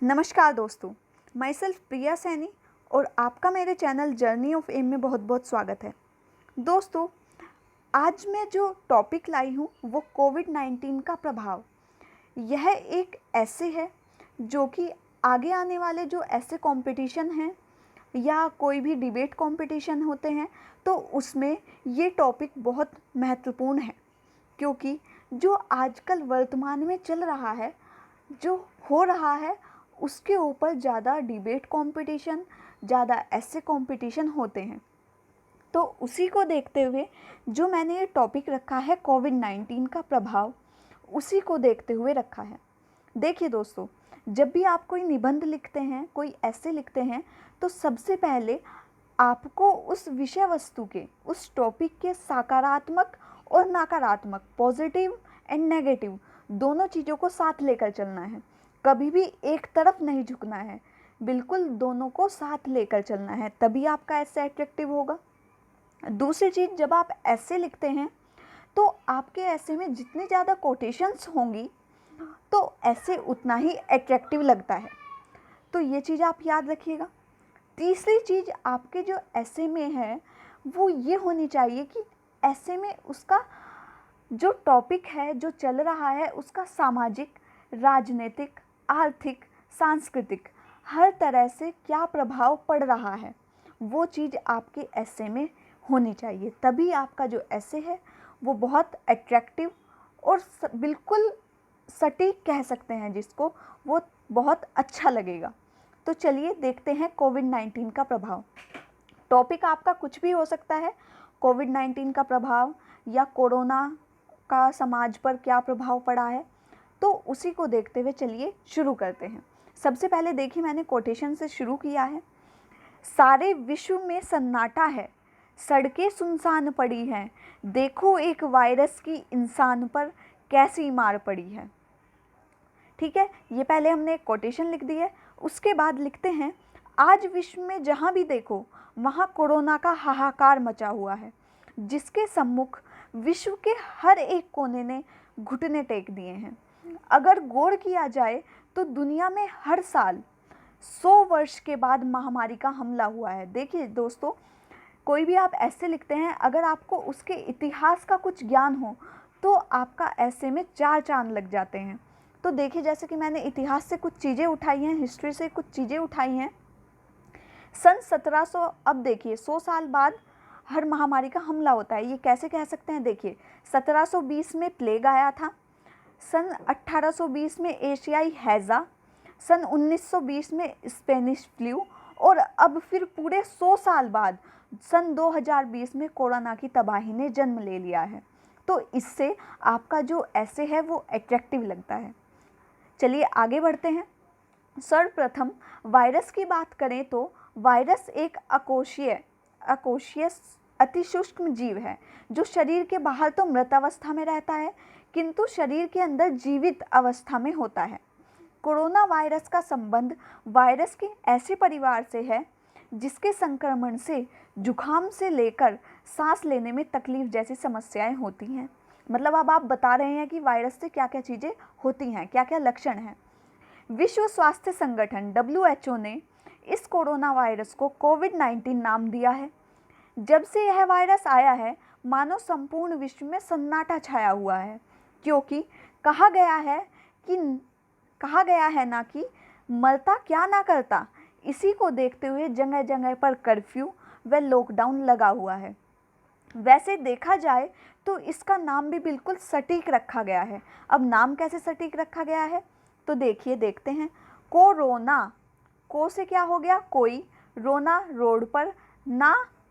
नमस्कार दोस्तों, my self प्रिया सैनी और आपका मेरे चैनल जर्नी ऑफ एम में बहुत बहुत स्वागत है। दोस्तों, आज मैं जो टॉपिक लाई हूँ वो कोविड-19 का प्रभाव। यह एक ऐसे है जो कि आगे आने वाले जो ऐसे कंपटीशन हैं या कोई भी डिबेट कंपटीशन होते हैं तो उसमें ये टॉपिक बहुत महत्वपूर्ण है, क्योंकि जो आजकल वर्तमान में चल रहा है, जो हो रहा है, उसके ऊपर ज़्यादा डिबेट कंपटीशन, ज़्यादा ऐसे कंपटीशन होते हैं। तो उसी को देखते हुए जो मैंने ये टॉपिक रखा है कोविड-19 का प्रभाव, उसी को देखते हुए रखा है। देखिए दोस्तों, जब भी आप कोई निबंध लिखते हैं, कोई ऐसे लिखते हैं, तो सबसे पहले आपको उस विषय वस्तु के, उस टॉपिक के सकारात्मक और नकारात्मक, पॉजिटिव एंड नेगेटिव दोनों चीज़ों को साथ लेकर चलना है। कभी भी एक तरफ नहीं झुकना है, बिल्कुल दोनों को साथ लेकर चलना है, तभी आपका ऐसे अट्रैक्टिव होगा। दूसरी चीज़, जब आप ऐसे लिखते हैं तो आपके ऐसे में जितनी ज़्यादा कोटेशंस होंगी तो ऐसे उतना ही अट्रैक्टिव लगता है। तो ये चीज़ आप याद रखिएगा। तीसरी चीज़ आपके जो ऐसे में है वो ये होनी चाहिए कि ऐसे में उसका जो टॉपिक है, जो चल रहा है, उसका सामाजिक, राजनीतिक, आर्थिक, सांस्कृतिक हर तरह से क्या प्रभाव पड़ रहा है, वो चीज़ आपके ऐसे में होनी चाहिए। तभी आपका जो ऐसे है वो बहुत अट्रैक्टिव और बिल्कुल सटीक कह सकते हैं जिसको, वो बहुत अच्छा लगेगा। तो चलिए देखते हैं कोविड-19 का प्रभाव। टॉपिक आपका कुछ भी हो सकता है, कोविड-19 का प्रभाव या कोरोना का समाज पर क्या प्रभाव पड़ा है, तो उसी को देखते हुए चलिए शुरू करते हैं। सबसे पहले देखिए, मैंने कोटेशन से शुरू किया है। सारे विश्व में सन्नाटा है, सड़कें सुनसान पड़ी हैं, देखो एक वायरस की इंसान पर कैसी मार पड़ी है। ठीक है, ये पहले हमने एक कोटेशन लिख दी है। उसके बाद लिखते हैं, आज विश्व में जहाँ भी देखो वहाँ कोरोना का हाहाकार मचा हुआ है, जिसके सम्मुख विश्व के हर एक कोने ने घुटने टेक दिए हैं। अगर गौर किया जाए तो दुनिया में हर साल 100 वर्ष के बाद महामारी का हमला हुआ है। देखिए दोस्तों, कोई भी आप ऐसे लिखते हैं, अगर आपको उसके इतिहास का कुछ ज्ञान हो तो आपका ऐसे में 4 चांद लग जाते हैं। तो देखिए, जैसे कि मैंने इतिहास से कुछ चीज़ें उठाई हैं, हिस्ट्री से कुछ चीज़ें उठाई हैं। सन 1700, अब देखिए 100 साल बाद हर महामारी का हमला होता है, ये कैसे कह सकते हैं? देखिए, 1720 में प्लेग आया था, सन 1820 में एशियाई हैज़ा, सन 1920 में स्पेनिश फ्लू, और अब फिर पूरे 100 साल बाद सन 2020 में कोरोना की तबाही ने जन्म ले लिया है। तो इससे आपका जो ऐसे है वो अट्रैक्टिव लगता है। चलिए आगे बढ़ते हैं। सर्वप्रथम वायरस की बात करें तो वायरस एक अकोशीय अतिसूक्ष्म जीव है, जो शरीर के बाहर तो मृत अवस्था में रहता है किंतु शरीर के अंदर जीवित अवस्था में होता है। कोरोना वायरस का संबंध वायरस के ऐसे परिवार से है जिसके संक्रमण से जुखाम से लेकर सांस लेने में तकलीफ जैसी समस्याएं होती हैं। मतलब अब आप बता रहे हैं कि वायरस से क्या क्या चीज़ें होती हैं, क्या क्या लक्षण हैं। विश्व स्वास्थ्य संगठन WHO ने इस कोरोना वायरस को कोविड-19 नाम दिया है। जब से यह वायरस आया है, मानो संपूर्ण विश्व में सन्नाटा छाया हुआ है, क्योंकि कहा गया है ना कि मरता क्या ना करता। इसी को देखते हुए जगह जगह पर कर्फ्यू व लॉकडाउन लगा हुआ है। वैसे देखा जाए तो इसका नाम भी बिल्कुल सटीक रखा गया है। अब नाम कैसे सटीक रखा गया है तो देखिए, देखते हैं। कोरोना, को से क्या हो गया? कोई, रोना रोड पर,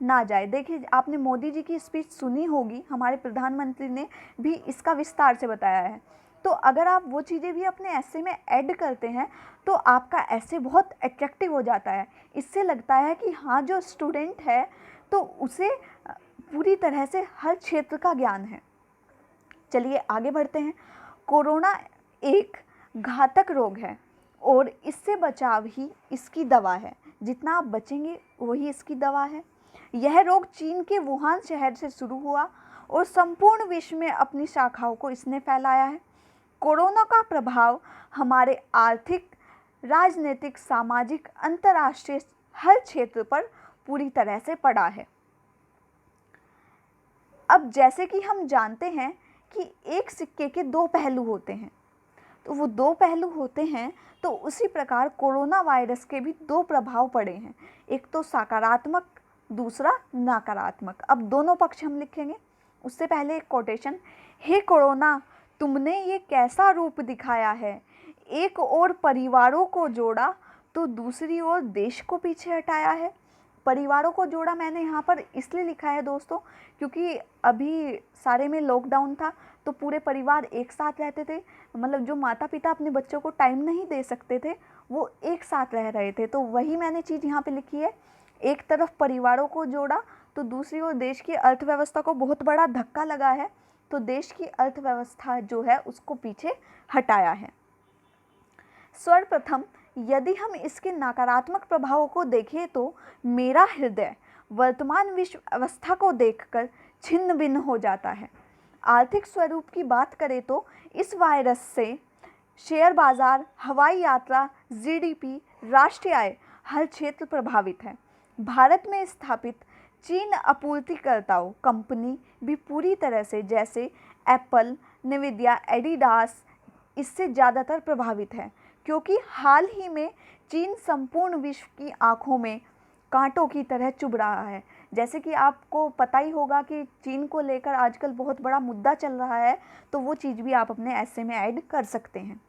ना जाए। देखिए, आपने मोदी जी की स्पीच सुनी होगी, हमारे प्रधानमंत्री ने भी इसका विस्तार से बताया है। तो अगर आप वो चीज़ें भी अपने ऐसे में ऐड करते हैं तो आपका ऐसे बहुत अट्रैक्टिव हो जाता है। इससे लगता है कि हाँ, जो स्टूडेंट है तो उसे पूरी तरह से हर क्षेत्र का ज्ञान है। चलिए आगे बढ़ते हैं। कोरोना एक घातक रोग है और इससे बचाव ही इसकी दवा है। जितना आप बचेंगे वही इसकी दवा है। यह रोग चीन के वुहान शहर से शुरू हुआ और संपूर्ण विश्व में अपनी शाखाओं को इसने फैलाया है। कोरोना का प्रभाव हमारे आर्थिक, राजनीतिक, सामाजिक, अंतर्राष्ट्रीय हर क्षेत्र पर पूरी तरह से पड़ा है। अब जैसे कि हम जानते हैं कि एक सिक्के के दो पहलू होते हैं, तो वो दो पहलू होते हैं, तो उसी प्रकार कोरोना वायरस के भी दो प्रभाव पड़े हैं, एक तो सकारात्मक, दूसरा नकारात्मक। अब दोनों पक्ष हम लिखेंगे। उससे पहले एक कोटेशन, हे कोरोना तुमने ये कैसा रूप दिखाया है, एक ओर परिवारों को जोड़ा तो दूसरी ओर देश को पीछे हटाया है। परिवारों को जोड़ा मैंने यहाँ पर इसलिए लिखा है दोस्तों, क्योंकि अभी सारे में लॉकडाउन था, तो पूरे परिवार एक साथ रहते थे। मतलब जो माता पिता अपने बच्चों को टाइम नहीं दे सकते थे, वो एक साथ रह रहे थे, तो वही मैंने चीज़ यहाँ पे लिखी है। एक तरफ परिवारों को जोड़ा तो दूसरी ओर देश की अर्थव्यवस्था को बहुत बड़ा धक्का लगा है, तो देश की अर्थव्यवस्था जो है उसको पीछे हटाया है। सर्वप्रथम यदि हम इसके नकारात्मक प्रभावों को देखें तो मेरा हृदय वर्तमान विश्व अवस्था को देखकर छिन्न भिन्न हो जाता है। आर्थिक स्वरूप की बात करें तो इस वायरस से शेयर बाजार, हवाई यात्रा, जीडीपी, राष्ट्रीय आय हर क्षेत्र प्रभावित है। भारत में स्थापित चीन आपूर्तिकर्ताओं कंपनी भी पूरी तरह से, जैसे एप्पल, निविया, एडिडास, इससे ज़्यादातर प्रभावित है, क्योंकि हाल ही में चीन संपूर्ण विश्व की आंखों में कांटों की तरह चुभ रहा है। जैसे कि आपको पता ही होगा कि चीन को लेकर आजकल बहुत बड़ा मुद्दा चल रहा है, तो वो चीज़ भी आप अपने ऐसे में ऐड कर सकते हैं।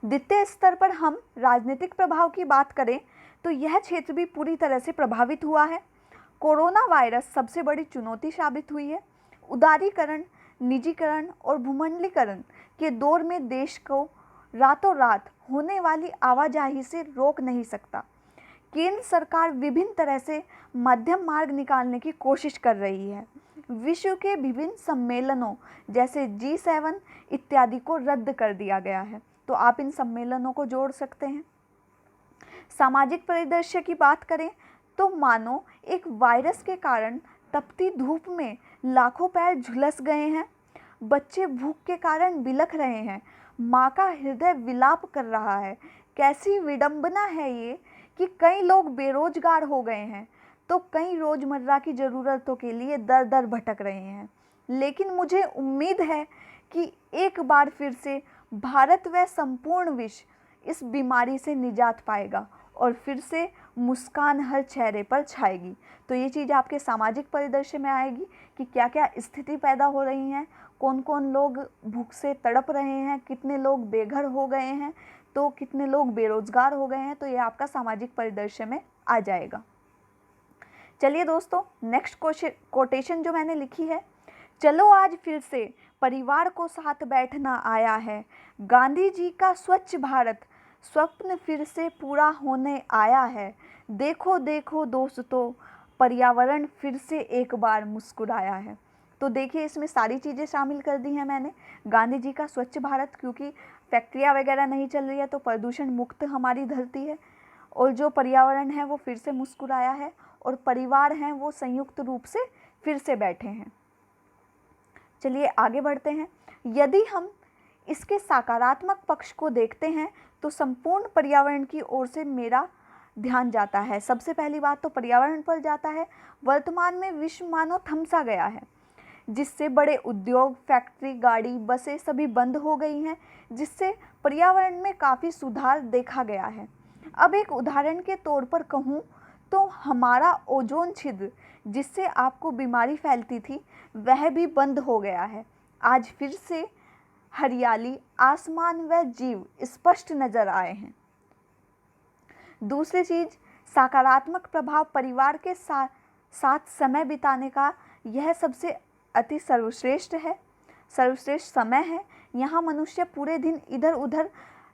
द्वितीय स्तर पर हम राजनीतिक प्रभाव की बात करें तो यह क्षेत्र भी पूरी तरह से प्रभावित हुआ है। कोरोना वायरस सबसे बड़ी चुनौती साबित हुई है। उदारीकरण, निजीकरण और भूमंडलीकरण के दौर में देश को रातों रात होने वाली आवाजाही से रोक नहीं सकता। केंद्र सरकार विभिन्न तरह से मध्यम मार्ग निकालने की कोशिश कर रही है। विश्व के विभिन्न सम्मेलनों जैसे G7 इत्यादि को रद्द कर दिया गया है, तो आप इन सम्मेलनों को जोड़ सकते हैं। सामाजिक परिदृश्य की बात करें तो मानो एक वायरस के कारण तपती धूप में लाखों पैर झुलस गए हैं। बच्चे भूख के कारण बिलख रहे हैं। माँ का हृदय विलाप कर रहा है। कैसी विडंबना है ये कि कई लोग बेरोजगार हो गए हैं, तो कई रोज़मर्रा की ज़रूरतों के लिए दर दर भटक रहे हैं। लेकिन मुझे उम्मीद है कि एक बार फिर से भारत व संपूर्ण विश्व इस बीमारी से निजात पाएगा और फिर से मुस्कान हर चेहरे पर छाएगी। तो ये चीज़ आपके सामाजिक परिदृश्य में आएगी कि क्या क्या स्थिति पैदा हो रही हैं, कौन कौन लोग भूख से तड़प रहे हैं, कितने लोग बेघर हो गए हैं, तो कितने लोग बेरोजगार हो गए हैं, तो ये आपका सामाजिक परिदृश्य में आ जाएगा। चलिए दोस्तों, नेक्स्ट कोटेशन जो मैंने लिखी है, चलो आज फिर से परिवार को साथ बैठना आया है। गांधी जी का स्वच्छ भारत स्वप्न फिर से पूरा होने आया है। देखो देखो दोस्तों, पर्यावरण फिर से एक बार मुस्कुराया है। तो देखिए, इसमें सारी चीज़ें शामिल कर दी हैं मैंने। गांधी जी का स्वच्छ भारत, क्योंकि फैक्ट्रियाँ वगैरह नहीं चल रही है, तो प्रदूषण मुक्त हमारी धरती है, और जो पर्यावरण है वो फिर से मुस्कुराया है, और परिवार हैं वो संयुक्त रूप से फिर से बैठे हैं। चलिए आगे बढ़ते हैं। यदि हम इसके सकारात्मक पक्ष को देखते हैं तो संपूर्ण पर्यावरण की ओर से मेरा ध्यान जाता है। सबसे पहली बात तो पर्यावरण पर जाता है। वर्तमान में विश्व मानो थमसा गया है, जिससे बड़े उद्योग, फैक्ट्री, गाड़ी, बसें सभी बंद हो गई हैं, जिससे पर्यावरण में काफ़ी सुधार देखा गया है। अब एक उदाहरण के तौर पर कहूँ तो हमारा ओजोन छिद्र, जिससे आपको बीमारी फैलती थी, वह भी बंद हो गया है। आज फिर से हरियाली, आसमान व जीव स्पष्ट नजर आए हैं। दूसरी चीज़, सकारात्मक प्रभाव परिवार के साथ समय बिताने का यह सबसे अति सर्वश्रेष्ठ है, सर्वश्रेष्ठ समय है। यहाँ मनुष्य पूरे दिन इधर उधर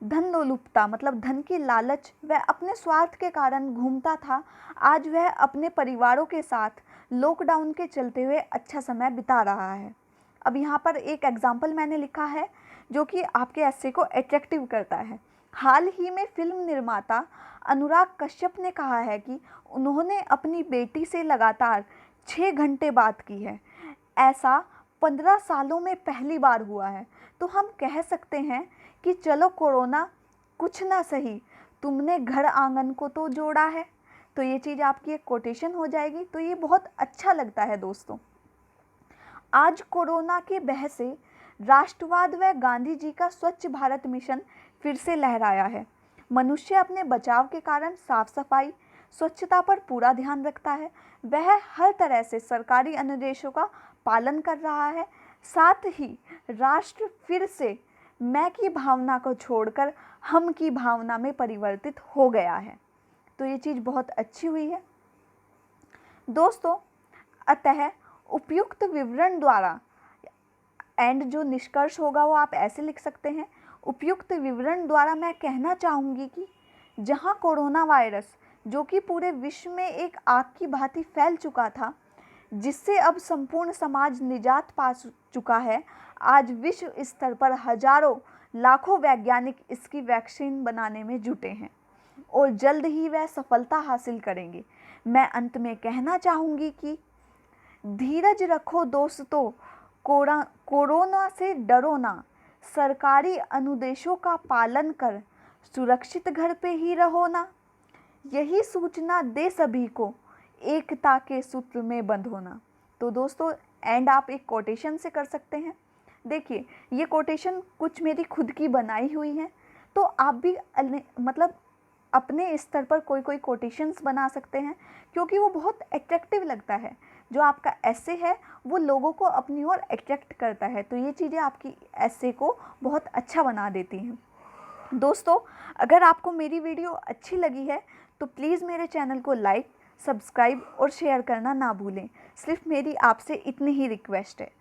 धन लोलुपता, मतलब धन की लालच व अपने स्वार्थ के कारण घूमता था। आज वह अपने परिवारों के साथ लॉकडाउन के चलते हुए अच्छा समय बिता रहा है। अब यहाँ पर एक एग्जाम्पल मैंने लिखा है जो कि आपके एस्से को अट्रैक्टिव करता है। हाल ही में फिल्म निर्माता अनुराग कश्यप ने कहा है कि उन्होंने अपनी बेटी से लगातार 6 घंटे बात की है। ऐसा 15 सालों में पहली बार हुआ है। तो हम कह सकते हैं कि चलो कोरोना कुछ ना सही तुमने घर आंगन को तो जोड़ा है। तो ये चीज़ आपकी एक कोटेशन हो जाएगी। तो ये बहुत अच्छा लगता है दोस्तों। आज कोरोना के भय से राष्ट्रवाद व गांधी जी का स्वच्छ भारत मिशन फिर से लहराया है। मनुष्य अपने बचाव के कारण साफ सफाई, स्वच्छता पर पूरा ध्यान रखता है। वह हर तरह से सरकारी अनुदेशों का पालन कर रहा है। साथ ही राष्ट्र फिर से मैं की भावना को छोड़कर हम की भावना में परिवर्तित हो गया है। तो ये चीज़ बहुत अच्छी हुई है दोस्तों। अतः उपयुक्त विवरण द्वारा एंड जो निष्कर्ष होगा वो आप ऐसे लिख सकते हैं। उपयुक्त विवरण द्वारा मैं कहना चाहूँगी कि जहाँ कोरोना वायरस जो कि पूरे विश्व में एक आग की भांति फैल चुका था, जिससे अब संपूर्ण समाज निजात पा चुका है, आज विश्व स्तर पर हजारों लाखों वैज्ञानिक इसकी वैक्सीन बनाने में जुटे हैं और जल्द ही वह सफलता हासिल करेंगे। मैं अंत में कहना चाहूँगी कि धीरज रखो दोस्तों, कोरोना से डरो ना, सरकारी अनुदेशों का पालन कर सुरक्षित घर पे ही रहो ना। यही सूचना दे सभी को, एकता के सूत्र में बंधो ना। तो दोस्तों एंड आप एक कोटेशन से कर सकते हैं। देखिए ये कोटेशन कुछ मेरी खुद की बनाई हुई है, तो आप भी मतलब अपने स्तर पर कोई कोई कोटेशंस बना सकते हैं, क्योंकि वो बहुत अट्रैक्टिव लगता है। जो आपका ऐसे है वो लोगों को अपनी ओर अट्रैक्ट करता है। तो ये चीज़ें आपकी ऐसे को बहुत अच्छा बना देती हैं। दोस्तों अगर आपको मेरी वीडियो अच्छी लगी है तो प्लीज़ मेरे चैनल को लाइक, सब्सक्राइब और शेयर करना ना भूलें। सिर्फ मेरी आपसे इतनी ही रिक्वेस्ट है।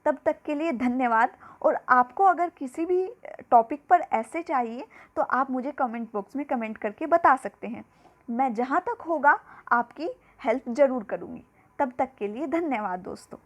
तब तक के लिए धन्यवाद। और आपको अगर किसी भी टॉपिक पर ऐसे चाहिए तो आप मुझे कमेंट बॉक्स में कमेंट करके बता सकते हैं। मैं जहाँ तक होगा आपकी हेल्प ज़रूर करूँगी। तब तक के लिए धन्यवाद दोस्तों।